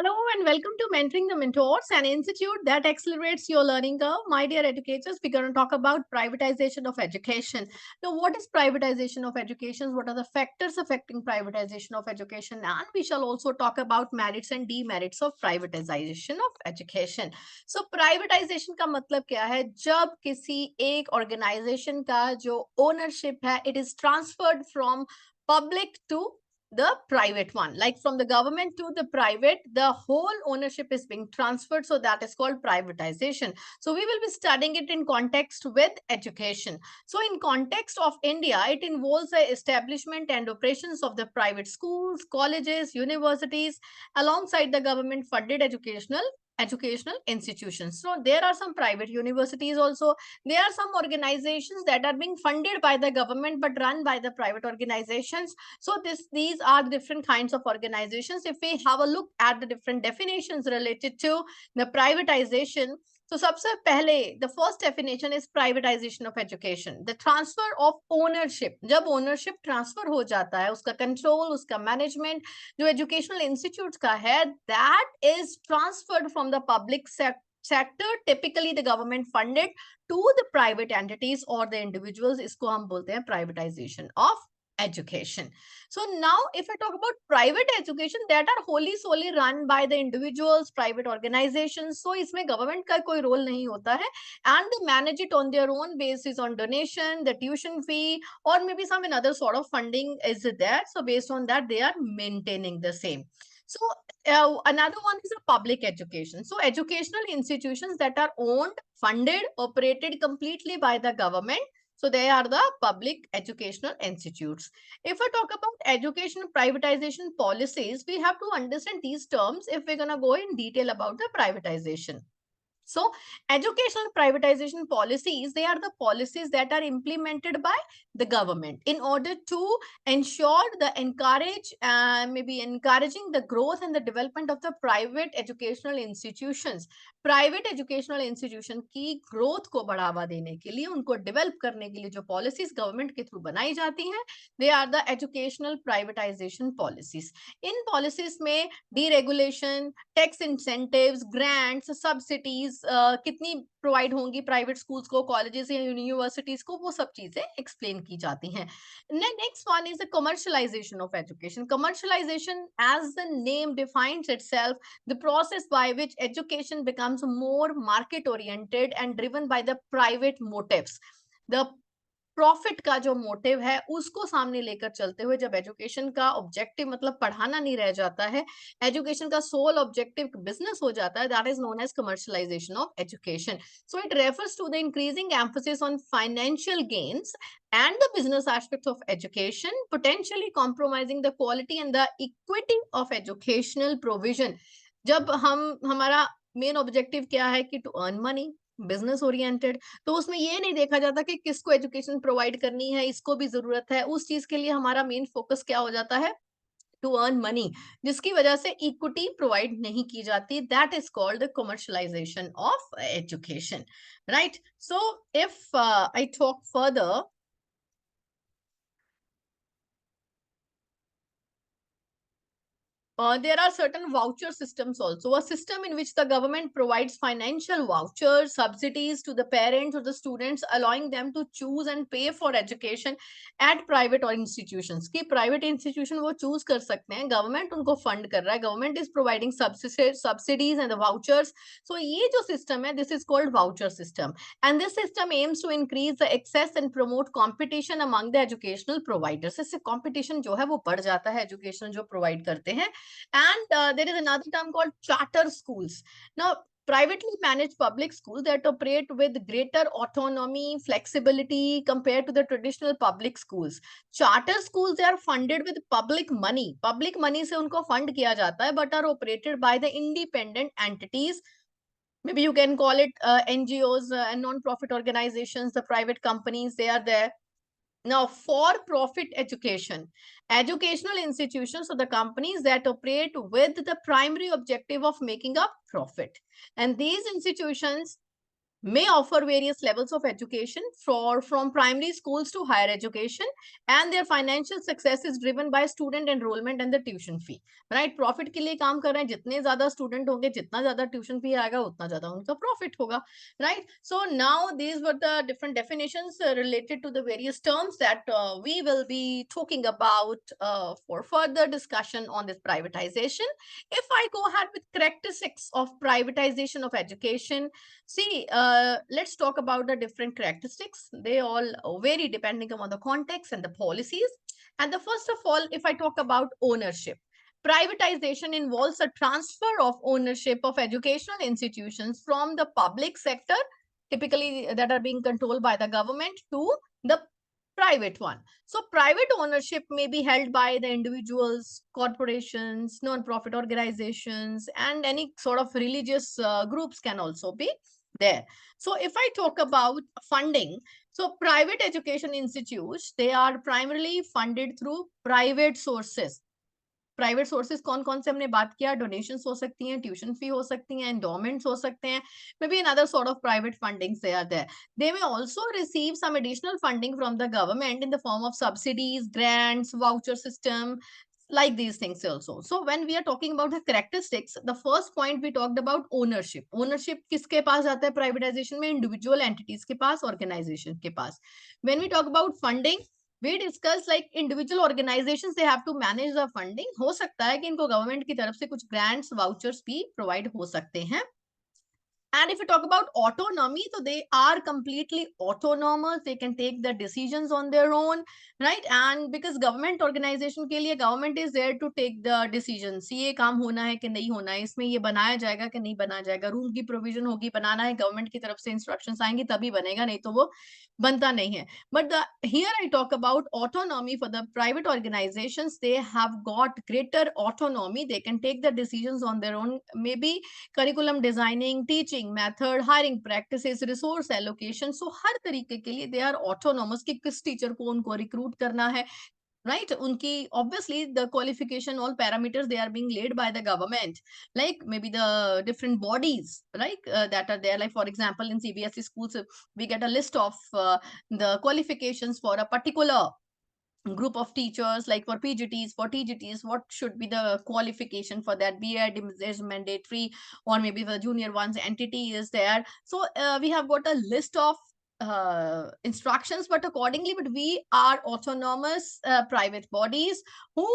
Hello and welcome to Mentoring the Mentors, an institute that accelerates your learning curve. My dear educators, we're going to talk about privatization of education. Now, what is privatization of education? What are the factors affecting privatization of education? And we shall also talk about merits and demerits of privatization of education. So, privatization का मतलब क्या है? जब किसी एक organization का जो ownership है, it is transferred from public to the private one, like from the government to the private, the whole ownership is being transferred, so that is called privatization. So we will be studying it in context with education. So in context of India, it involves the establishment and operations of the private schools, colleges, universities alongside the government funded educational institutions. So there are some private universities also. There are some organizations that are being funded by the government but run by the private organizations. So these are different kinds of organizations. If we have a look at the different definitions related to the privatization, so सबसे पहले the first definition is privatization of education, the transfer of ownership. जब ownership transfer हो जाता है, उसका control, उसका management जो educational institutes का है, that is transferred from the public sector, typically the government funded, to the private entities or the individuals. इसको हम बोलते हैं privatization of education. So now if I talk about private education that are wholly solely run by the individuals, private organizations, so इसमें government का कोई role नहीं होता है, and they manage it on their own basis, on donation, the tuition fee, or maybe some another sort of funding is there. So based on that, they are maintaining the same. So another one is a public education. So educational institutions that are owned, funded, operated completely by the government. So they are the public educational institutes. If I talk about education privatization policies, we have to understand these terms if we're going to go in detail about the privatization. So educational privatization policies, they are the policies that are implemented by the government in order to ensure the maybe encouraging the growth and the development of the private educational institutions. Private educational institution की growth को बढ़ावा देने के लिए, उनको develop करने के लिए जो पॉलिसीज गवर्नमेंट के थ्रू बनाई जाती हैं, they are the educational privatization policies. इन पॉलिसीज में deregulation, tax incentives, grants, subsidies कितनी प्रोवाइड होंगी प्राइवेट स्कूल्स को, कॉलेजेस या यूनिवर्सिटीज को, वो सब चीजें एक्सप्लेन की जाती हैं. Next one is the commercialization of education. Commercialization, as the name defines itself, the process by which education becomes more market oriented and driven by the private motives. The profit का जो motive है उसको सामने लेकर चलते हुए जब education का ऑब्जेक्टिव मतलब पढ़ाना नहीं रह जाता है, एजुकेशन का सोल ऑब्जेक्टिव बिजनेस हो जाता है, that is known as commercialisation of education. So it refers to the increasing emphasis on financial gains and the business aspects of education, potentially compromising the quality and the equity of educational provision. जब हमारा main objective क्या है कि to earn money, business oriented, तो उसमें ये नहीं देखा जाता कि किसको एजुकेशन प्रोवाइड करनी है, इसको भी जरूरत है, उस चीज के लिए हमारा मेन फोकस क्या हो जाता है, टू अर्न मनी, जिसकी वजह से इक्विटी प्रोवाइड नहीं की जाती. That is called the commercialisation of education, right. So if I talk further, there are certain voucher systems also, a system in which the government provides financial vouchers, subsidies to the parents or the students, allowing them to choose and pay for education at private or institutions. कि private institution वो choose कर सकते हैं, government उनको fund कर रहा है, government is providing subsidies and the vouchers. So ये जो system है, this is called voucher system, and this system aims to increase the access and promote competition among the educational providers. इससे competition जो है वो बढ़ जाता है education जो provide करते हैं. And there is another term called charter schools. Now, privately managed public schools that operate with greater autonomy, flexibility compared to the traditional public schools. Charter schools, they are funded with public money. Public money से उनको fund किया जाता है, but are operated by the independent entities. Maybe you can call it NGOs and non-profit organizations, the private companies, they are there. Now, for-profit education, educational institutions, so the companies that operate with the primary objective of making a profit. And these institutions may offer various levels of education from primary schools to higher education, and their financial success is driven by student enrollment and the tuition fee. Right, profit के लिए काम कर रहे हैं, जितने ज्यादा student होंगे, जितना ज्यादा ट्यूशन फी आएगा, उतना ज्यादा उनका प्रॉफिट होगा. Right, so now these were the different definitions related to the various terms that we will be talking about for further discussion on this privatization. If I go ahead with characteristics of privatization of education, see, let's talk about the different characteristics. They all vary depending upon the context and the policies. And the first of all, if I talk about ownership, privatization involves a transfer of ownership of educational institutions from the public sector, typically that are being controlled by the government, to the private one. So private ownership may be held by the individuals, corporations, non-profit organizations, and any sort of religious groups can also be there. So if I talk about funding, so private education institutes, they are primarily funded through private sources. Private sources कौन कौन से हमने बात किया, donations हो सकती हैं, tuition fee हो सकती हैं, एंडोमेंट्स हो सकते हैं, may be another sort of private fundings they are there. They may also receive some additional funding from the government in the form of subsidies, grants, voucher system, like these things also. So when we are talking about the characteristics, the first point we talked about ownership. Ownership किसके पास जाता है privatisation में? Individual entities के पास, organisation के पास. When we talk about funding, we discuss like individual organizations, they have to manage the funding. हो सकता है कि इनको गवर्नमेंट की तरफ से कुछ grants, vouchers भी provide हो सकते हैं. And if you talk about autonomy, so they are completely autonomous. They can take the decisions on their own, right? And because government organization के लिए government is there to take the decisions. ये काम होना है कि नहीं होना है, इसमें ये बनाया जाएगा कि नहीं बनाया जाएगा, रूम की प्रोविजन होगी, बनाना है, गवर्नमेंट की तरफ से इंस्ट्रक्शंस आएंगी तभी बनेगा, नहीं तो वो बनता नहीं है. But here I talk about autonomy for the private organizations. They have got greater autonomy. They can take the decisions on their own. Maybe curriculum designing, teaching method, hiring practices, resource allocation. So हर तरीके के लिए they are autonomous कि किस teacher को उनको recruit करना है, right? Unki obviously the qualification, all parameters, they are being laid by the government, like maybe the different bodies, right? That are there. Like for example, in CBSE schools, we get a list of the qualifications for a particular group of teachers, like for PGTs, for TGTs, what should be the qualification for that? B.Ed is mandatory, or maybe the junior ones entity is there. So we have got a list of instructions, but accordingly, but we are autonomous private bodies who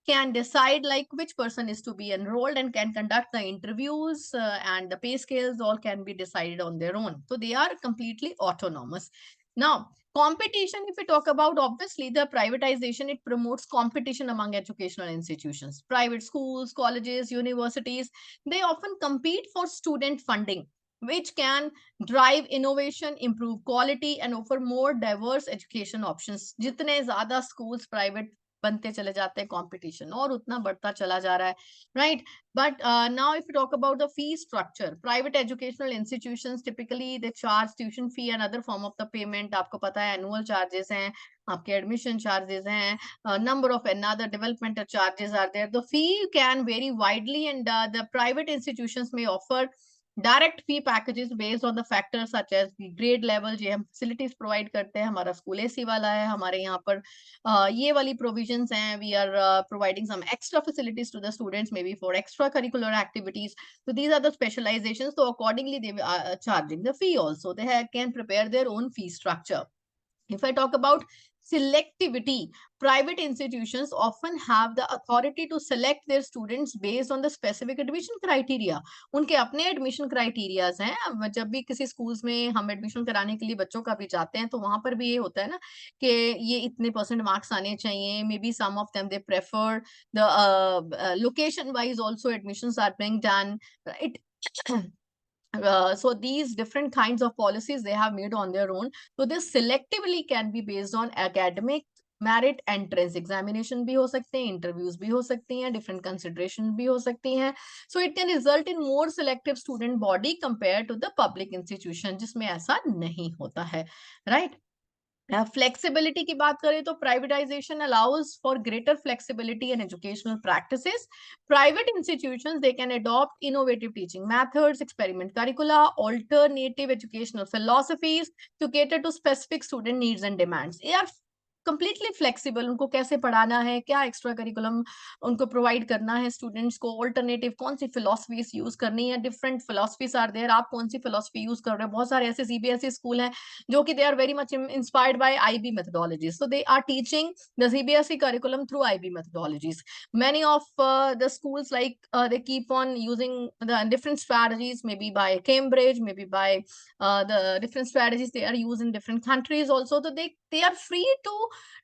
can decide like which person is to be enrolled and can conduct the interviews, and the pay scales all can be decided on their own. So they are completely autonomous. Now, competition, if we talk about, obviously the privatization, it promotes competition among educational institutions. Private schools, colleges, universities, they often compete for student funding, which can drive innovation, improve quality, and offer more diverse education options. जितने ज़्यादा schools private बनते चले जाते हैं, competition और उतना बढ़ता चला जा रहा है, right? But now if you talk about the fee structure, private educational institutions typically they charge tuition fee and other form of the payment. आपको पता है annual charges हैं, आपके admission charges हैं, number of another developmental charges are there. The fee can vary widely, and the private institutions may offer direct fee packages based on the factors such as grade level, जो हम facilities provide करते हैं, हमारा school AC वाला है, हमारे यहाँ पर ये वाली प्रोविजंस हैं, we are providing some extra facilities to the students, may be for extra curricular activities. So these are the specializations, so accordingly they are charging the fee also. They can prepare their own fee structure. If I talk about selectivity, private institutions often have the authority to select their students based on the specific admission criteria. उनके अपने admission criterias हैं. अब जब भी किसी schools में हम admission कराने के लिए बच्चों का भी जाते हैं, तो वहां पर भी ये होता है ना कि ये इतने % marks आने चाहिए. Maybe some of them they prefer the location wise also admissions are being done. It so these different kinds of policies they have made on their own. So this selectively can be based on academic merit, entrance examination भी हो सकते हैं, interviews भी हो सकती हैं, different consideration भी हो सकती हैं. So it can result in more selective student body compared to the public institution जिसमें ऐसा नहीं होता है, right? फ्लेक्सिबिलिटी की बात करें तो privatisation allows for greater flexibility in educational practices. Private institutions they can adopt innovative teaching methods, experiment curricula, alternative educational philosophies to cater to specific student needs and demands. ये are completely flexible, उनको कैसे पढ़ाना है, क्या extra curriculum उनको provide करना है students को, ऑल्टरनेटिव कौन सी फिलोसफीज यूज करनी है, डिफरेंट फिलोसफीज आर देयर, आप कौन सी फिलोसफी यूज कर रहे हो. बहुत सारे ऐसे सीबीएसई स्कूल हैं जो कि they are very much inspired by IB methodologies. So they are teaching the CBSE curriculum through IB methodologies. Many of the schools they keep on using the different strategies, maybe by Cambridge, maybe by the different strategies they are used in different countries also. So they are free to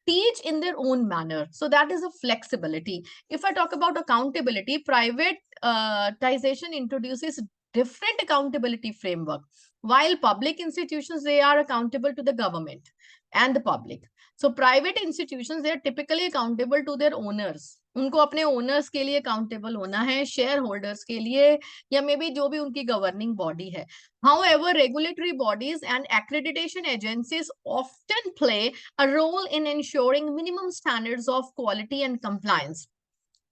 teach in their own manner. So that is a flexibility. If I talk about accountability, privatization introduces different accountability framework. While public institutions, they are accountable to the government and the public. So private institutions, they are typically accountable to their owners. उनको अपने owners के लिए accountable होना है, share holders के लिए, या may be जो भी उनकी गवर्निंग बॉडी है. However, regulatory bodies and accreditation agencies often play a role in ensuring minimum standards of quality and compliance.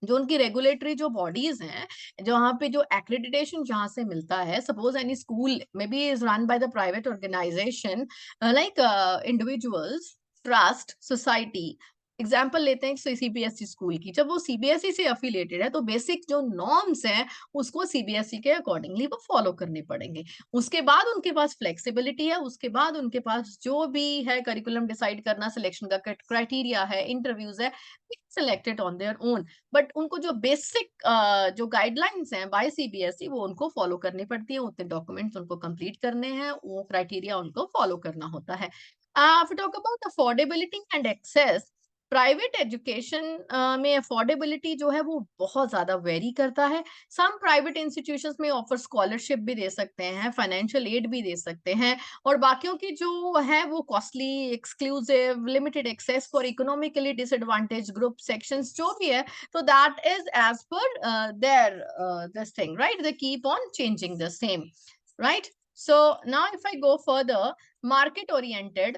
जो उनकी रेगुलेटरी जो बॉडीज हैं, जहाँ पे जो एक्रेडिटेशन जहाँ से मिलता है, suppose any school may be is run by the private organisation like individuals, trust, society. Example लेते हैं सीबीएसई स्कूल की. जब वो सीबीएसई से अफिलिएटेड है तो बेसिक जो नॉर्म्स हैं उसको सीबीएसई के अकॉर्डिंगली वो फॉलो करने पड़ेंगे. उसके बाद उनके पास फ्लेक्सिबिलिटी है, उसके बाद उनके पास जो भी है करिकुलम डिसाइड करना, सिलेक्शन का क्राइटेरिया है, इंटरव्यूज है, selected on their own. But उनको जो बेसिक जो गाइडलाइंस हैं बाय सीबीएसई वो उनको फॉलो करनी पड़ती है, उतने डॉक्यूमेंट्स उनको कंप्लीट करने हैं, वो क्राइटेरिया उनको फॉलो करना होता है. if we talk about affordability and access, private education में अफोर्डेबिलिटी जो है वो बहुत ज्यादा वेरी करता है. सम प्राइवेट इंस्टीट्यूशंस में ऑफर स्कॉलरशिप भी दे सकते हैं, फाइनेंशियल एड भी दे सकते हैं, और बाकियों की जो है वो costly, exclusive, limited access for economically disadvantage group sections जो भी है. तो that is as per their this thing, right. They keep on changing the same, right. So now if I go further, market oriented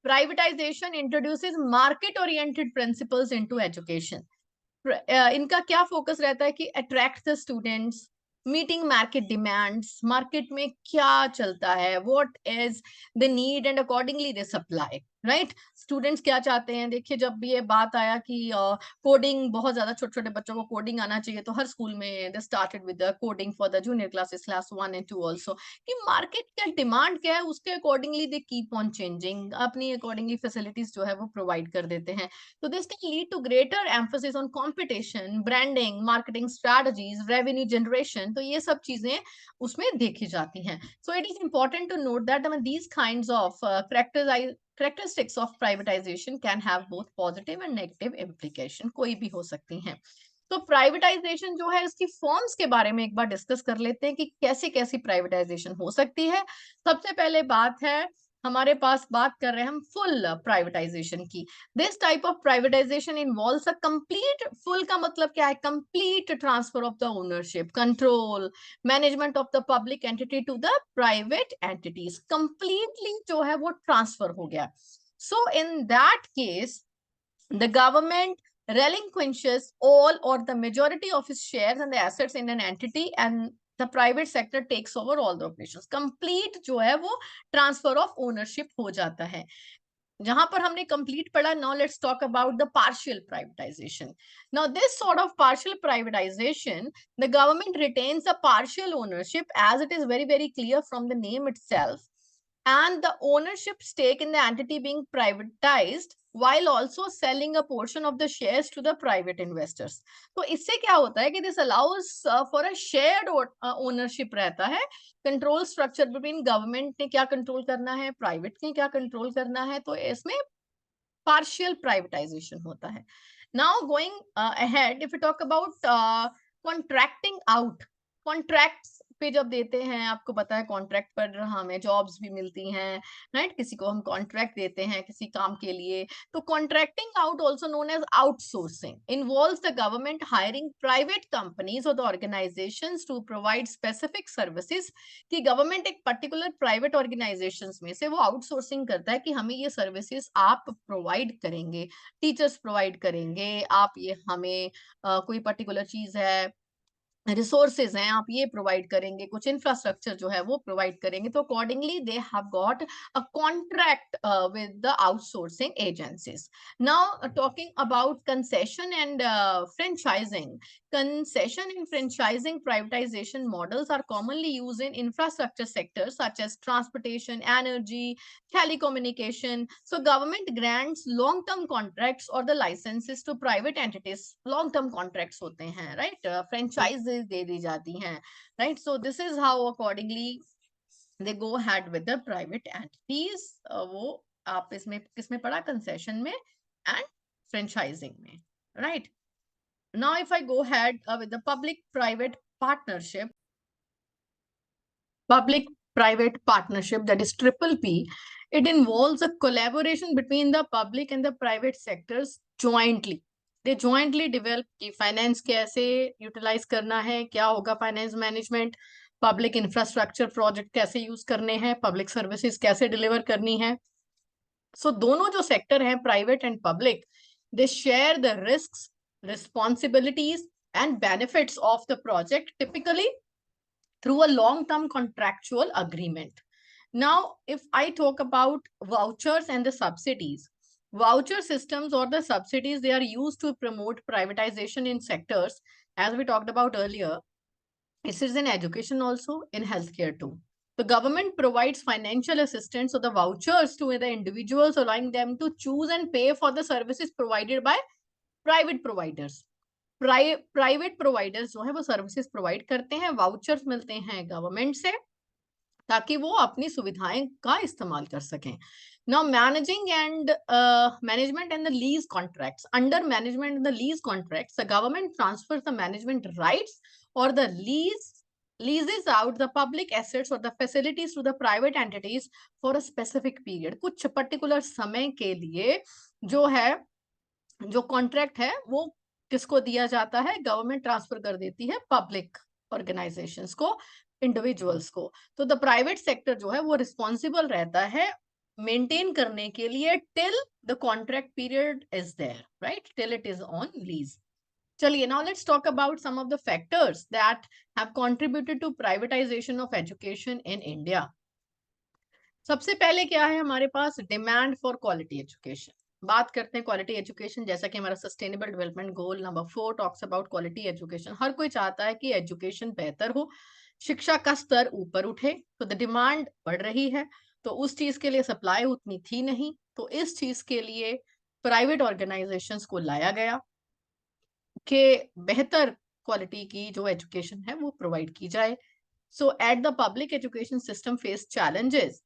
privatization introduces market oriented principles into education. इनका क्या focus रहता है कि attract the students, meeting market demands, market में क्या चलता है, what is the need and accordingly they supply, right. Students क्या चाहते हैं. देखिए जब भी ये बात आया कि कोडिंग बहुत ज्यादा छोटे छोटे बच्चों को कोडिंग आना चाहिए, तो हर स्कूल में they started with the coding for the junior classes, class 1 and 2 also, कि मार्केट का डिमांड क्या है उसके accordingly they keep on changing, अपनी अकॉर्डिंगली फैसिलिटीज जो है वो प्रोवाइड कर देते हैं. So this can lead to greater emphasis on competition, branding, marketing strategies, revenue generation. तो ये सब चीजें उसमें देखी जाती हैं. So it is important to note that these kinds of characteristics of privatization can have both positive and negative implication. कोई भी हो सकती हैं. तो प्राइवेटाइजेशन जो है इसकी फॉर्म्स के बारे में एक बार डिस्कस कर लेते हैं कि कैसी कैसी प्राइवेटाइजेशन हो सकती है. सबसे पहले बात है, हमारे पास बात कर रहे हैं हम फुल प्राइवेटाइजेशन की. This type of privatization involves a complete, full का मतलब क्या है, complete transfer of the ownership, control, management of the public entity to the private entities. Completely जो है वो ट्रांसफर हो गया. So in that case the government relinquishes all or the majority of its shares and the assets in an entity, and the private sector takes over all the operations. Complete जो है वो transfer of ownership हो जाता है. जहां पर हमने complete पढ़ा, now let's talk about the partial privatization. Now this sort of partial privatization, the government retains a partial ownership as it is very very clear from the name itself, and the ownership stake in the entity being privatized while also selling a portion of the shares to the private investors. तो इससे क्या होता है कि this allows for a shared ownership रहता है. Control structure between government ने क्या कंट्रोल करना है, प्राइवेट ने क्या कंट्रोल करना है, तो इसमें पार्शियल प्राइवेटाइजेशन होता है. Now going ahead, if you talk about contracting out, contracts पे जब देते हैं, आपको पता है कॉन्ट्रैक्ट पर हमें जॉब्स भी मिलती हैं, राइट? किसी को हम कॉन्ट्रैक्ट देते हैं किसी काम के लिए। तो contracting out, also known as outsourcing, involves the government hiring private companies और the organizations to provide specific services. कि गवर्नमेंट एक पर्टिकुलर प्राइवेट ऑर्गेनाइजेशंस में से वो आउटसोर्सिंग करता है कि हमें ये सर्विसेज आप प्रोवाइड करेंगे, टीचर्स प्रोवाइड करेंगे, आप ये हमें कोई पर्टिकुलर चीज है, रिसोर्सेज हैं, आप ये प्रोवाइड करेंगे, कुछ इंफ्रास्ट्रक्चर जो है वो प्रोवाइड करेंगे। तो accordingly they have got a contract with the outsourcing agencies. Now talking about concession and franchising. Concession and franchising privatization models are commonly used in infrastructure sectors such as transportation, energy, telecommunication. So government grants long-term contracts or the licenses to private entities. Long-term contracts होते हैं, right? Franchises दे दी जाती हैं, right? So this is how accordingly they go ahead with the private entities. वो आप इसमें किसमें पढ़ा? Concession में and franchising में, right? Now if I go ahead with the public-private partnership, public-private partnership, that is triple P, it involves a collaboration between the public and the private sectors jointly. They jointly develop कि finance कैसे utilize करना है, क्या होगा finance management, public infrastructure project कैसे use करने हैं, public services कैसे deliver करनी है. So दोनों जो sector हैं, private and public, they share the risks, responsibilities and benefits of the project, typically through a long-term contractual agreement. Now, if I talk about vouchers and the subsidies, voucher systems or the subsidies, they are used to promote privatization in sectors, as we talked about earlier. This is in education also, in healthcare too. The government provides financial assistance or the vouchers to the individuals, allowing them to choose and pay for the services provided by private providers. Private providers जो है वो services provide करते हैं, vouchers मिलते हैं government से ताकि वो अपनी सुविधाएं का इस्तेमाल कर सकें. Now managing and management and the lease contracts. Under management and the lease contracts, the government transfers the management rights or the leases out the public assets or the facilities to the private entities for a specific period. कुछ particular समय के लिए जो है, जो contract है वो किसको दिया जाता है? गवर्नमेंट ट्रांसफर कर देती है पब्लिक ऑर्गेनाइजेशंस को, इंडिविजुअल्स को. तो द प्राइवेट सेक्टर जो है वो रिस्पॉन्सिबल रहता है मेंटेन करने के लिए till the contract period is there, right? Till it is on lease. चलिए, now let's talk about some of the factors that have contributed to privatization of education in India. सबसे पहले क्या है हमारे पास? Demand for quality education. बात करते हैं क्वालिटी एजुकेशन, जैसा कि हमारा sustainable development goal number 4 talks about quality education. हर कोई चाहता है कि एजुकेशन बेहतर हो, शिक्षा का स्तर ऊपर उठे. तो द डिमांड बढ़ रही है, तो उस चीज के लिए सप्लाई उतनी थी नहीं, तो इस चीज के लिए प्राइवेट ऑर्गेनाइजेशंस को लाया गया कि बेहतर क्वालिटी की जो एजुकेशन है वो प्रोवाइड की जाए. So at the public education system face challenges.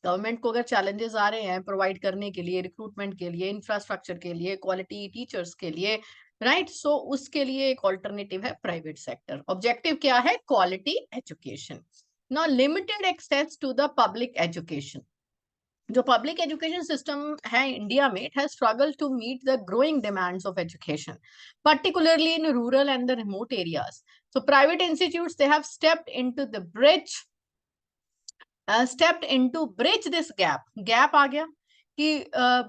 Government को अगर चैलेंजेस आ रहे हैं प्रोवाइड करने के लिए, रिक्रूटमेंट के लिए, इंफ्रास्ट्रक्चर के लिए, क्वालिटी टीचर्स के लिए, राइट? सो उसके लिए एक ऑल्टरनेटिव है प्राइवेट सेक्टर. ऑब्जेक्टिव क्या है? Quality education. Now limited access to the public education. जो पब्लिक एजुकेशन सिस्टम है इंडिया में, it has struggle to meet the growing demands of education, particularly in rural and the remote areas. So private institutes, they have stepped into the bridge, stepped into bridge this gap आ गया कि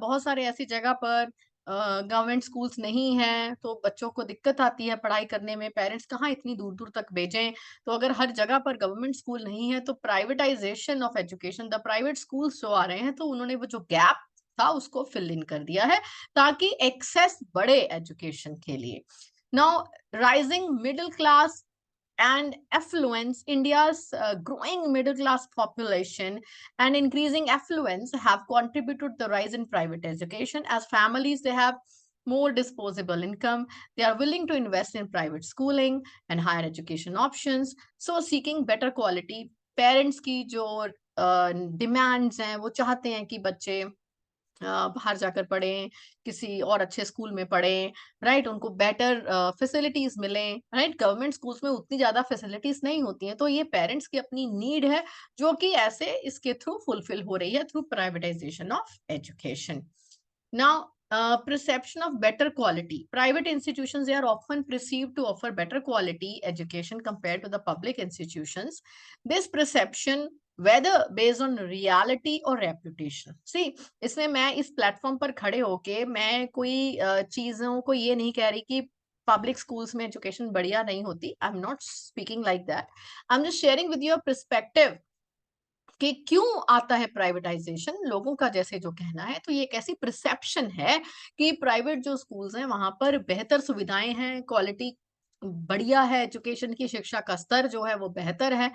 बहुत सारे ऐसी जगह पर government schools नहीं हैं, तो बच्चों को दिक्कत आती है पढ़ाई करने में. पेरेंट्स कहाँ इतनी दूर दूर तक भेजें? तो अगर हर जगह पर गवर्नमेंट स्कूल नहीं है, तो privatisation of education, the private schools जो आ रहे हैं, तो उन्होंने वो जो गैप था उसको फिल इन कर दिया है ताकि एक्सेस बढ़े एजुकेशन के लिए. Now rising middle class and affluence, India's growing middle class population and increasing affluence have contributed to the rise in private education. As families, they have more disposable income, they are willing to invest in private schooling and higher education options. So seeking better quality, parents की जो demands हैं वो चाहते हैं कि बच्चे बाहर जाकर पढ़ें, किसी और अच्छे स्कूल में पढ़ें, राइट? उनको बेटर फैसिलिटीज़ मिलें, राइट? गवर्नमेंट स्कूल्स में उतनी ज़्यादा फैसिलिटीज़ नहीं होती हैं, तो ये पेरेंट्स की अपनी नीड है, जो कि ऐसे इसके थ्रू फुलफिल हो रही है through privatisation of education. Now, perception of better quality. Private institutions, they are often perceived to offer better quality education compared to the public institutions. This perception, whether based on reality or reputation. See, इसमें मैं इस platform पर खड़े होके मैं कोई चीजों को ये नहीं कह रही कि पब्लिक स्कूल्स में एजुकेशन बढ़िया नहीं होती. I am not speaking like that. I am just sharing with your perspective कि क्यों आता है प्राइवेटाइजेशन, लोगों का जैसे जो कहना है, तो ये एक ऐसी परसेप्शन है कि प्राइवेट जो स्कूल्स हैं वहां पर बेहतर सुविधाएं हैं, क्वालिटी बढ़िया है, एजुकेशन की शिक्षा का स्तर जो है वो बेहतर है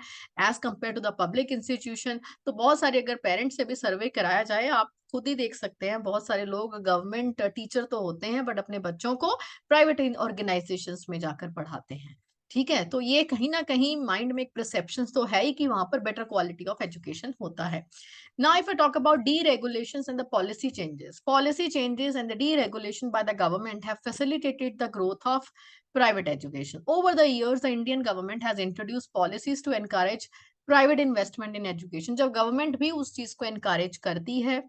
as compare to the public institution. तो बहुत सारे अगर पेरेंट्स से भी सर्वे कराया जाए, आप खुद ही देख सकते हैं, बहुत सारे लोग गवर्नमेंट टीचर तो होते हैं बट अपने बच्चों को प्राइवेट ऑर्गेनाइजेशंस में जाकर पढ़ाते हैं. ठीक है, तो ये कहीं ना कहीं माइंड में एक परसेप्शन तो है ही कि वहां पर बेटर क्वालिटी ऑफ एजुकेशन होता है. Now if I talk about deregulations and the policy changes and the deregulation by the government have facilitated the growth of private education. Over the years, the Indian government has introduced policies to encourage private investment in education. जब government भी उस चीज को encourage करती है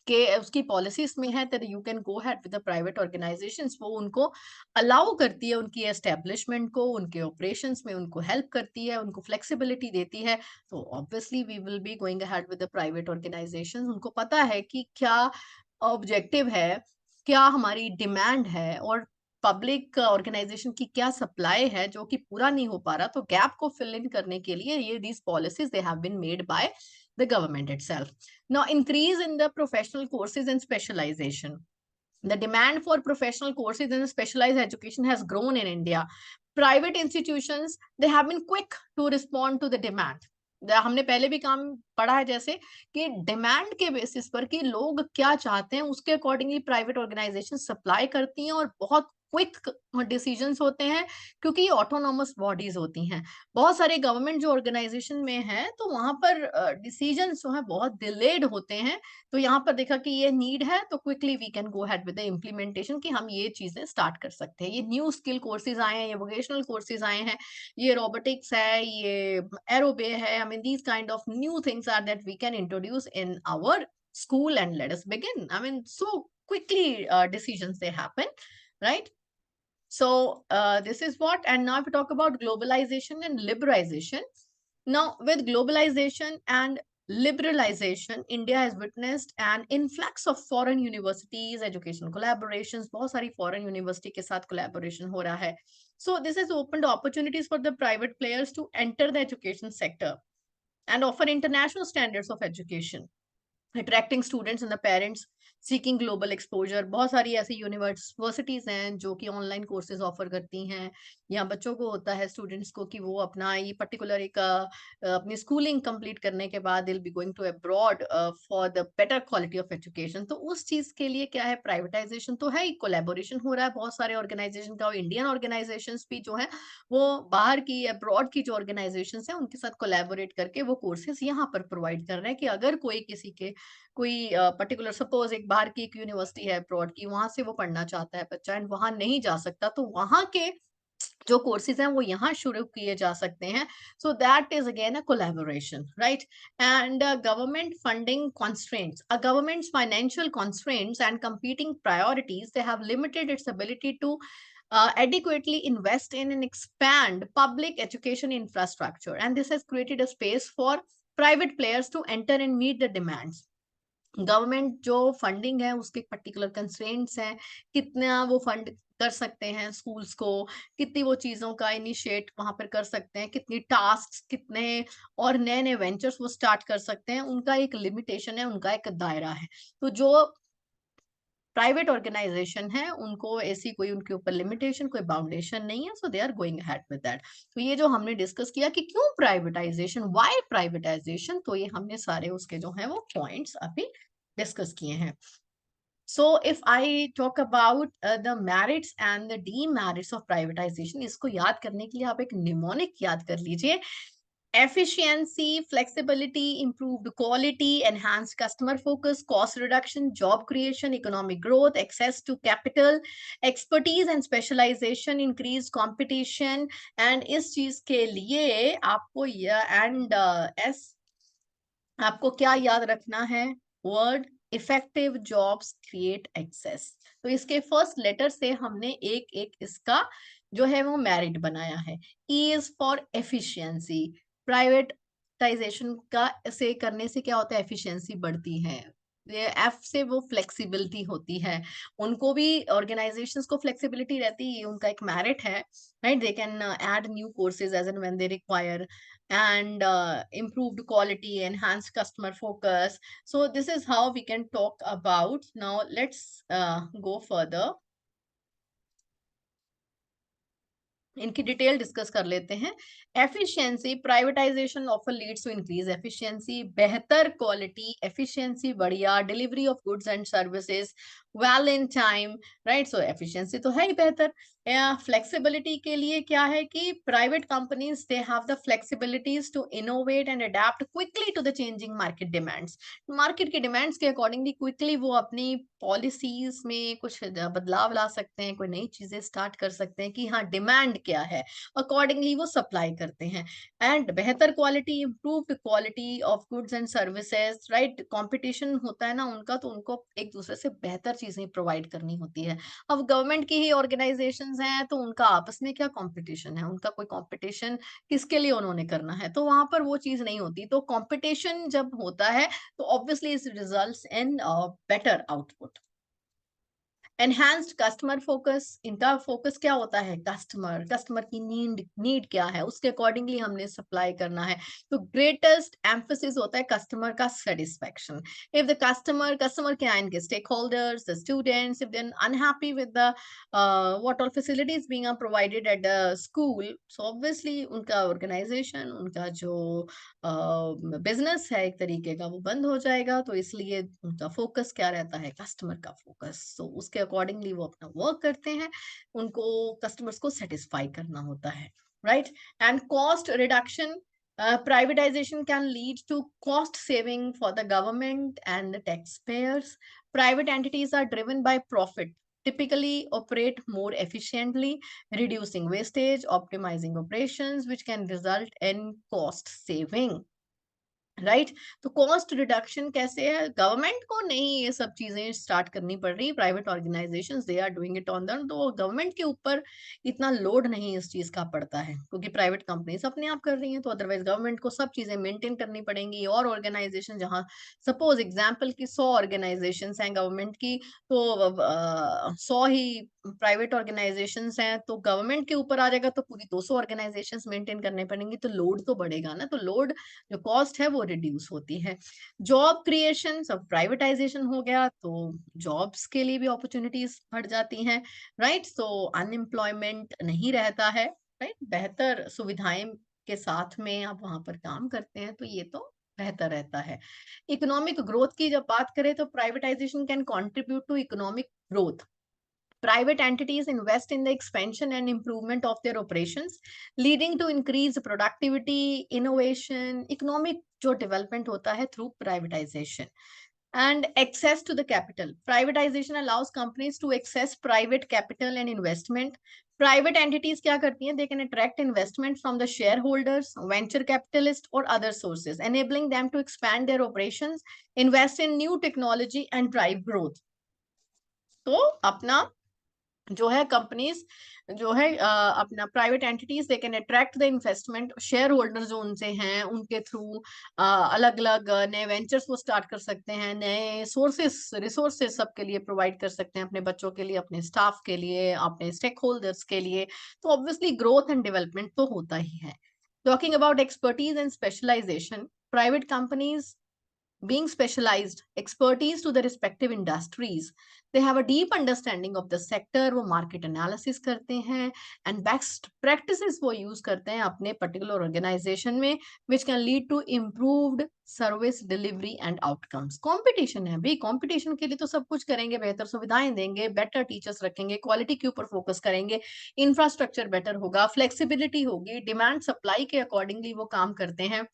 कि उसकी policies में है that you can go had with the private organisations, वो उनको अलाउ करती है, उनकी एस्टेब्लिशमेंट को, उनके ऑपरेशंस में उनको हेल्प करती है, उनको फ्लेक्सिबिलिटी देती है, तो obviously we will be going ahead with the private organisations. उनको पता है कि क्या ऑब्जेक्टिव है, क्या हमारी डिमांड है, और पब्लिक ऑर्गेनाइजेशन की क्या सप्लाई है जो कि पूरा नहीं हो पा रहा, तो गैप को फिल इन करने के लिए ये these policies they have been made by the government itself. Now, increase in the professional courses and specialization. The demand for professional courses and specialized education has grown in India. Private institutions, they have been quick to respond to the demand. हमने पहले भी काम पढ़ा है जैसे कि demand के basis पर कि लोग क्या चाहते हैं, उसके अकॉर्डिंगली प्राइवेट ऑर्गेनाइजेशन सप्लाई करती हैं, और बहुत क्विक डिसीजंस होते हैं क्योंकि ये ऑटोनॉमस बॉडीज होती हैं. बहुत सारे गवर्नमेंट जो ऑर्गेनाइजेशन में है, तो वहां पर डिसीजंस जो है बहुत डिलेड होते हैं. तो यहाँ पर देखा कि ये नीड है, तो quickly we can go head with the implementation कि हम ये चीजें स्टार्ट कर सकते हैं. ये न्यू स्किल कोर्सेज आए हैं, ये वोकेशनल कोर्सेज आए हैं, ये रोबोटिक्स है, ये एरोबे है. I mean these kind of new things are that we can introduce in our school and let us begin. I mean, so quickly decisions they happen, right? So this is what. And now if we talk about globalization and liberalization, now with globalization and liberalization, India has witnessed an influx of foreign universities, educational collaborations. बहुत सारी foreign university के साथ collaboration हो रहा है. So this has opened opportunities for the private players to enter the education sector and offer international standards of education, attracting students and the parents seeking global exposure. बहुत सारी ऐसी universities हैं जो कि ऑनलाइन कोर्सेज ऑफर करती हैं, या बच्चों को होता है स्टूडेंट्स को कि वो अपना ये पर्टिकुलर एक अपनी स्कूलिंग कंप्लीट करने के बाद they'll be going to abroad for the better quality of education. तो उस चीज के लिए क्या है, प्राइवेटाइजेशन तो है ही, कोलैबोरेशन हो रहा है बहुत सारे ऑर्गेनाइजेशन का, और इंडियन ऑर्गेनाइजेशंस भी जो है वो बाहर की अब्रॉड की जो ऑर्गेनाइजेशन है उनके साथ कोलैबोरेट करके वो कोर्सेज यहाँ पर प्रोवाइड कर रहे हैं कि अगर कोई किसी के कोई पर्टिकुलर सपोज एक बाहर की एक यूनिवर्सिटी है अब्रॉड की, वहां से वो पढ़ना चाहता है बच्चा एंड वहां नहीं जा सकता, तो वहां के जो कोर्सेज हैं वो यहाँ शुरू किए जा सकते हैं. So that is again a collaboration, right? And government funding constraints, a government's financial constraints and competing priorities, they have limited its ability to adequately invest in and expand public education infrastructure, and this has created a space for private players to enter and meet the demands. Government जो funding है उसके particular constraints हैं, कितना वो fund कर सकते हैं schools को, कितनी वो चीजों का इनिशिएट वहां पर कर सकते हैं, कितनी टास्क, कितने और नए नए वेंचर्स वो स्टार्ट कर सकते हैं, उनका एक लिमिटेशन है, उनका एक दायरा है. तो जो प्राइवेट ऑर्गेनाइजेशन है उनको ऐसी कोई उनके ऊपर लिमिटेशन, कोई बाउंडेशन नहीं है, so they are going ahead with that. तो ये जो हमने डिस्कस किया कि क्यों प्राइवेटाइजेशन, व्हाई प्राइवेटाइजेशन, तो ये हमने सारे उसके जो है वो पॉइंट्स अभी डिस्कस किए हैं. So if I talk about the merits and the demerits of privatization, इसको याद करने के लिए आप एक निमोनिक याद कर लीजिए. efficiency, flexibility, improved quality, enhanced customer focus, cost reduction, job creation, economic growth, access to capital, expertise and specialization, increased competition. And इस चीज के लिए आपको आपको क्या याद रखना है? Word effective jobs create access. तो इसके फर्स्ट लेटर से हमने एक एक इसका जो है वो मेरिट बनाया है। E is for efficiency. Privatisation का से करने से क्या होता है? एफिशिएंसी बढ़ती है। एफ से वो फ्लेक्सिबिलिटी होती है। उनको भी ऑर्गेनाइजेशंस को फ्लेक्सिबिलिटी रहती है, उनका एक मेरिट है, right? They can add new courses as and when they require, and improved quality, enhanced customer focus. So this is how we can talk about. Now let's go further. इनकी detail discuss कर लेते हैं। Efficiency, privatisation offer leads to increase efficiency, बेहतर quality, efficiency बढ़िया, delivery of goods and services well in time, right? So efficiency तो है ही बेहतर। Flexibility के लिए क्या है कि private companies they have the flexibilities to innovate and adept quickly to the changing market demands. Market के डिमांड्स के अकॉर्डिंगली क्विकली वो अपनी पॉलिसीज में कुछ बदलाव ला सकते हैं, कोई नई चीजें स्टार्ट कर सकते हैं कि हाँ डिमांड क्या है, अकॉर्डिंगली वो सप्लाई करते हैं। एंड बेहतर quality, improved quality of goods and services, right? Competition होता है ना उनका, तो उनको एक दूसरे से बेहतर चीजें प्रोवाइड करनी होती है। अब गवर्नमेंट की ही ऑर्गेनाइजेशंस हैं तो उनका आपस में क्या कंपटीशन है? उनका कोई कंपटीशन किसके लिए उन्होंने करना है? तो वहां पर वो चीज नहीं होती। तो कंपटीशन जब होता है तो obviously it results in better output. Enhanced customer focus, इनका फोकस क्या होता है? कस्टमर, कस्टमर की नीड क्या है उसके अकॉर्डिंगली हमने सप्लाई करना है। तो ग्रेटेस्ट एम्फोसिस होता है कस्टमर का सेटिस्फेक्शन। इफ द कस्टमर क्या है? इनके stakeholders, the students, if they unhappy with the what all facilities being provided at the school, so obviously उनका ऑर्गेनाइजेशन, उनका जो बिजनेस है एक तरीके का वो बंद हो जाएगा। तो इसलिए उनका फोकस क्या रहता है? कस्टमर का फोकस। तो उसके अकॉर्डिंगली वो अपना वर्क करते हैं, उनको कस्टमर्स को सेटिस्फाई करना होता है, right? And cost reduction, privatization can lead to cost saving for the government and the taxpayers. Private entities are driven by profit, typically operate more efficiently, reducing wastage, optimizing operations, which can result in cost saving, right? तो cost reduction कैसे है? Government को नहीं ये सब चीजें start करनी पड़ रही, private organisations they are doing it on them. तो गवर्नमेंट के ऊपर इतना लोड नहीं इस चीज का पड़ता है क्योंकि प्राइवेट कंपनीज अपने आप कर रही हैं। तो अदरवाइज गवर्नमेंट को सब चीजें मेंटेन करनी पड़ेंगी। और ऑर्गेनाइजेशन जहाँ सपोज एग्जाम्पल की 100 ऑर्गेनाइजेशन हैं गवर्नमेंट की, तो 100 ही प्राइवेट ऑर्गेनाइजेशन हैं, तो गवर्नमेंट के ऊपर आ जाएगा तो पूरी 200 ऑर्गेनाइजेशन मेंटेन करने पड़ेंगी। तो लोड तो बढ़ेगा ना। तो लोड जो कॉस्ट है वो रिड्यूस होती है। जॉब क्रिएशन, सब प्राइवेटाइजेशन हो गया तो जॉब्स के लिए भी अपॉर्चुनिटीज बढ़ जाती हैं, राइट? सो अनएम्प्लॉयमेंट नहीं रहता है, राइट? बेहतर सुविधाएं के साथ में आप वहां पर काम करते हैं तो ये तो बेहतर रहता है। इकोनॉमिक ग्रोथ की जब बात करें तो privatisation can contribute to economic growth. Private entities invest in the expansion and improvement of their operations, leading to increased productivity, innovation, economic जो development होता है through privatization. And access to the capital. Privatization allows companies to access private capital and investment. Private entities क्या करती हैं? They can attract investment from the shareholders, venture capitalists or other sources, enabling them to expand their operations, invest in new technology and drive growth. तो अपना जो है companies जो है अपना private entities they can attract the investment, share holder जो उनसे हैं उनके थ्रू अलग अलग नए वेंचर्स वो स्टार्ट कर सकते हैं, नए सोर्सेस रिसोर्सेस सबके लिए प्रोवाइड कर सकते हैं, अपने बच्चों के लिए, अपने स्टाफ के लिए, अपने स्टेक होल्डर्स के लिए। तो ऑब्वियसली ग्रोथ एंड डेवलपमेंट तो होता ही है। Talking about expertise and specialisation, private companies being specialized, expertise to the respective industries. They have a deep understanding of the sector, वो market analysis करते हैं and best practices वो use करते हैं अपने particular organization में, which can lead to improved service delivery and outcomes. Competition है भाई, competition के लिए तो सब कुछ करेंगे, बेहतर सुविधाएं देंगे, better teachers रखेंगे, quality के ऊपर focus करेंगे, infrastructure better होगा, flexibility होगी, demand supply के accordingly वो काम करते हैं,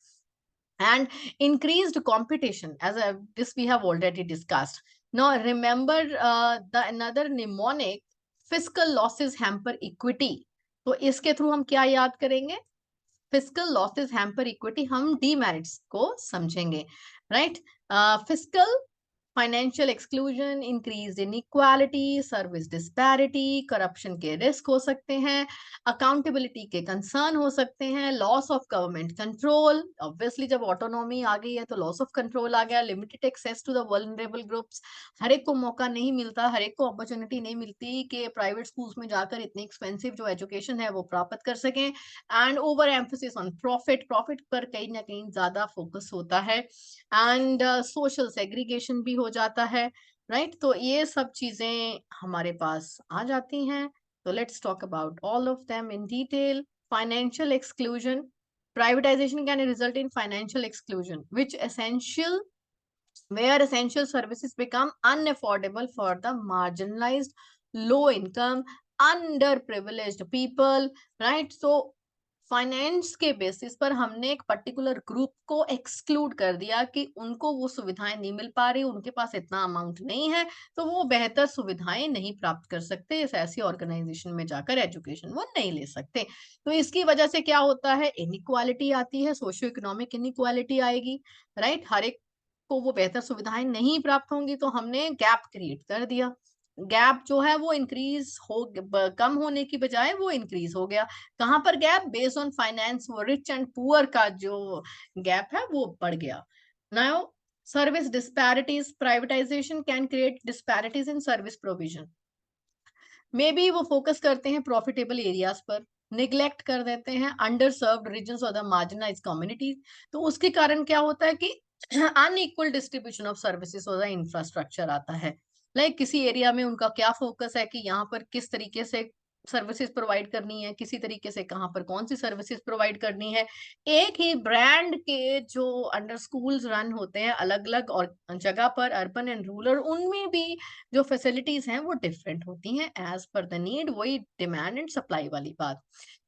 and increased competition as this we have already discussed. Now remember the another mnemonic, fiscal losses hamper equity. तो इसके थ्रू हम क्या याद करेंगे? फिजिकल लॉसेस हैम्पर इक्विटी, हम डीमेरिट्स को समझेंगे, राइट? Physical financial exclusion, increase inequality, service disparity, corruption के रिस्क हो सकते हैं, अकाउंटेबिलिटी के कंसर्न हो सकते हैं, loss of government control, obviously जब ऑटोनॉमी आ गई है तो लॉस ऑफ कंट्रोल आ गया, limited access to the vulnerable groups, हर एक को मौका नहीं मिलता, हर एक को अपॉर्चुनिटी नहीं मिलती कि प्राइवेट स्कूल्स में जाकर इतनी एक्सपेंसिव जो एजुकेशन है वो प्राप्त कर सकें, and over emphasis on profit, profit पर कहीं ना कहीं ज्यादा फोकस होता है, एंड सोशल सेग्रीगेशन भी हो जाता है, राइट? तो ये सब चीजें हमारे पास आ जाती हैं। तो let's talk about all of them in detail. Financial exclusion, privatization can result in financial exclusion, which essential where essential services become unaffordable for the marginalized, low income, underprivileged people, right? So finance के basis पर हमने एक particular group को exclude कर दिया कि उनको वो सुविधाएं नहीं मिल पा रही, उनके पास इतना अमाउंट नहीं है, तो वो बेहतर सुविधाएं नहीं प्राप्त कर सकते, इस ऐसी ऑर्गेनाइजेशन में जाकर एजुकेशन वो नहीं ले सकते। तो इसकी वजह से क्या होता है? इनइक्वालिटी आती है, सोशियो इकोनॉमिक इनइक्वालिटी आएगी, राइट? हर एक को वो बेहतर सुविधाएं नहीं प्राप्त होंगी, तो हमने गैप क्रिएट कर दिया। गैप जो है वो इंक्रीज हो, कम होने की बजाय वो इंक्रीज हो गया। कहां पर गैप? बेस्ड ऑन फाइनेंस, वो रिच एंड पुअर का जो गैप है वो बढ़ गया। Now service disparities, privatisation can create disparities in service provision. May be वो फोकस करते हैं प्रॉफिटेबल एरियाज पर, निग्लेक्ट कर देते हैं अंडर सर्व्ड रीजन्स और द मार्जिनाइज्ड कम्युनिटीज। तो उसके कारण क्या होता है कि अनइक्वल डिस्ट्रीब्यूशन ऑफ सर्विसेज और द इंफ्रास्ट्रक्चर आता है। लाइक किसी एरिया में उनका क्या फोकस है कि यहाँ पर किस तरीके से सर्विसेज प्रोवाइड करनी है, किसी तरीके से कहाँ पर कौन सी सर्विसेज प्रोवाइड करनी है। एक ही ब्रांड के जो अंडर स्कूल्स रन होते हैं अलग अलग और जगह पर, अर्बन एंड रूरल, उनमें भी जो फैसिलिटीज हैं वो डिफरेंट होती हैं एज पर द नीड, वही डिमांड एंड सप्लाई वाली बात।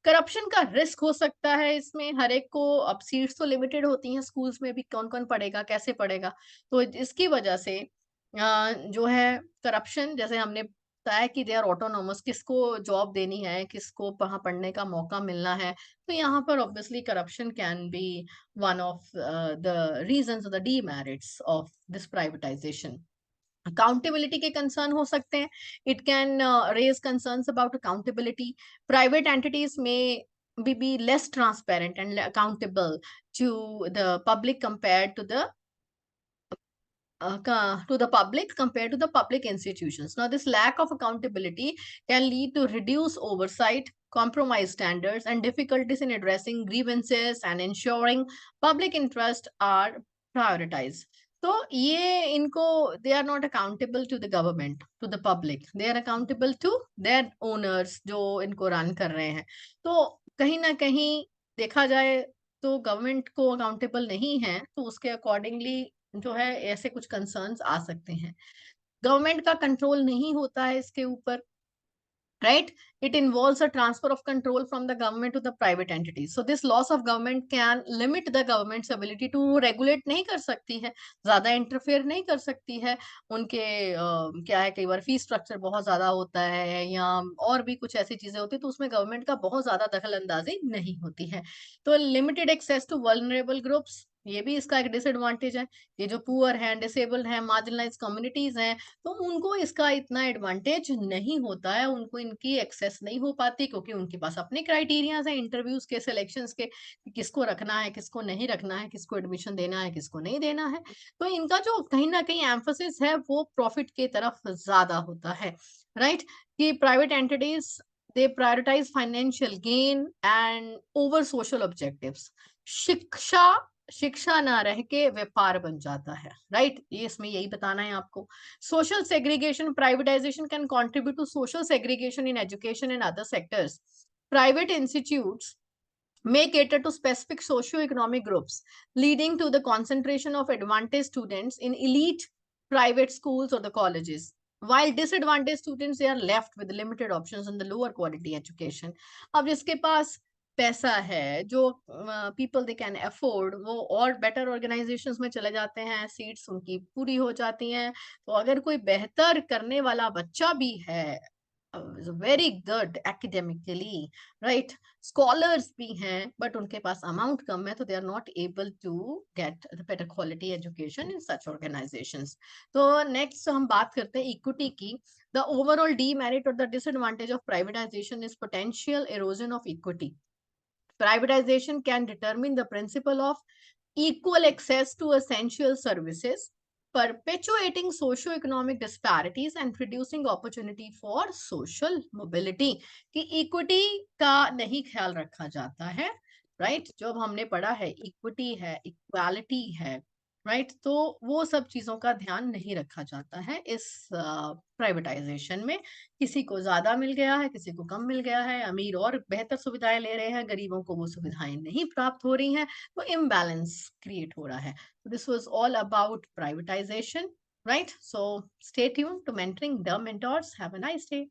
करप्शन का रिस्क हो सकता है इसमें, हर एक को, अब सीट्स तो लिमिटेड होती हैं स्कूल्स में भी, कौन कौन पढ़ेगा, कैसे पढ़ेगा, तो इसकी वजह से जो है करप्शन, जैसे हमने बताया कि दे आर ऑटोनोमस, किसको जॉब देनी है, किसको वहां पढ़ने का मौका मिलना है, तो यहाँ पर obviously corruption can be one of the reasons, the demerits of this privatisation. Accountability के कंसर्न हो सकते हैं, it can raise concerns about accountability. Private entities में be less transparent and accountable to the public compared to the public compared to the public institutions. Now, this lack of accountability can lead to reduced oversight, compromised standards, and difficulties in addressing grievances and ensuring public interest are prioritized. तो ये इनको, they are not accountable to the government, to the public, they are accountable to their owners जो इनको run कर रहे हैं। तो कहीं ना कहीं देखा जाए तो गवर्नमेंट को अकाउंटेबल नहीं है, तो उसके अकॉर्डिंगली जो है ऐसे कुछ कंसर्न्स आ सकते हैं। गवर्नमेंट का कंट्रोल नहीं होता है इसके ऊपर, right? It involves a transfer of control from the government to the private entities. So this loss of government can limit the government's ability to regulate, नहीं कर सकती है, ज्यादा इंटरफेयर नहीं कर सकती है। उनके क्या है, कई बार फीस स्ट्रक्चर बहुत ज्यादा होता है या और भी कुछ ऐसी चीजें होती है, तो उसमें गवर्नमेंट का बहुत ज्यादा दखल अंदाजी नहीं होती है। तो limited access to vulnerable groups, ये भी इसका एक डिसएडवांटेज है। ये जो पुअर हैं, डिसेबल्ड हैं, मार्जिनलाइज कम्युनिटीज हैं, तो उनको इसका इतना एडवांटेज नहीं होता है, उनको इनकी एक्सेस नहीं हो पाती, क्योंकि उनके पास अपने क्राइटेरियाज हैं इंटरव्यूज के, सिलेक्शंस के, कि किसको रखना है, किसको नहीं रखना है, किसको एडमिशन देना है, किसको नहीं देना है। तो इनका जो कहीं ना कहीं एम्फोसिस है वो प्रॉफिट की तरफ ज्यादा होता है, राइट? कि private entities, they prioritise financial gain and over social objectives. शिक्षा शिक्षा ना रह के व्यापार बन जाता है, राइट? ये इसमें यही बताना है आपको। Social segregation, privatisation can contribute to social segregation in education and other sectors. Private institutes may cater to specific socio-economic groups, leading to the concentration of advantaged students in elite private schools or the colleges, while disadvantaged students, they are left with limited options in the lower quality education. अब जिसके पास पैसा है, जो people they can afford, वो और better organisations में चले जाते हैं, सीट्स उनकी पूरी हो जाती हैं। तो अगर कोई बेहतर करने वाला बच्चा भी है, very good academically, right, scholars भी हैं, बट उनके पास अमाउंट कम है, तो they are not able to get the better quality education in such organisations. तो नेक्स्ट हम बात करते हैं इक्विटी की। द ओवरऑल डीमेरिट और the disadvantage of privatisation is potential erosion of equity. Privatization can determine the principle of equal access to essential services, perpetuating socio-economic disparities and reducing opportunity for social mobility। कि equity का नहीं ख्याल रखा जाता है, right? जो अब हमने पढ़ा है, equity है, equality है, राइट? तो वो सब चीजों का ध्यान नहीं रखा जाता है इस प्राइवेटाइजेशन में। किसी को ज्यादा मिल गया है, किसी को कम मिल गया है, अमीर और बेहतर सुविधाएं ले रहे हैं, गरीबों को वो सुविधाएं नहीं प्राप्त हो रही हैं, तो इम्बैलेंस क्रिएट हो रहा है। This was all about privatisation, right? So stay tuned to mentoring the mentors. Have a nice day.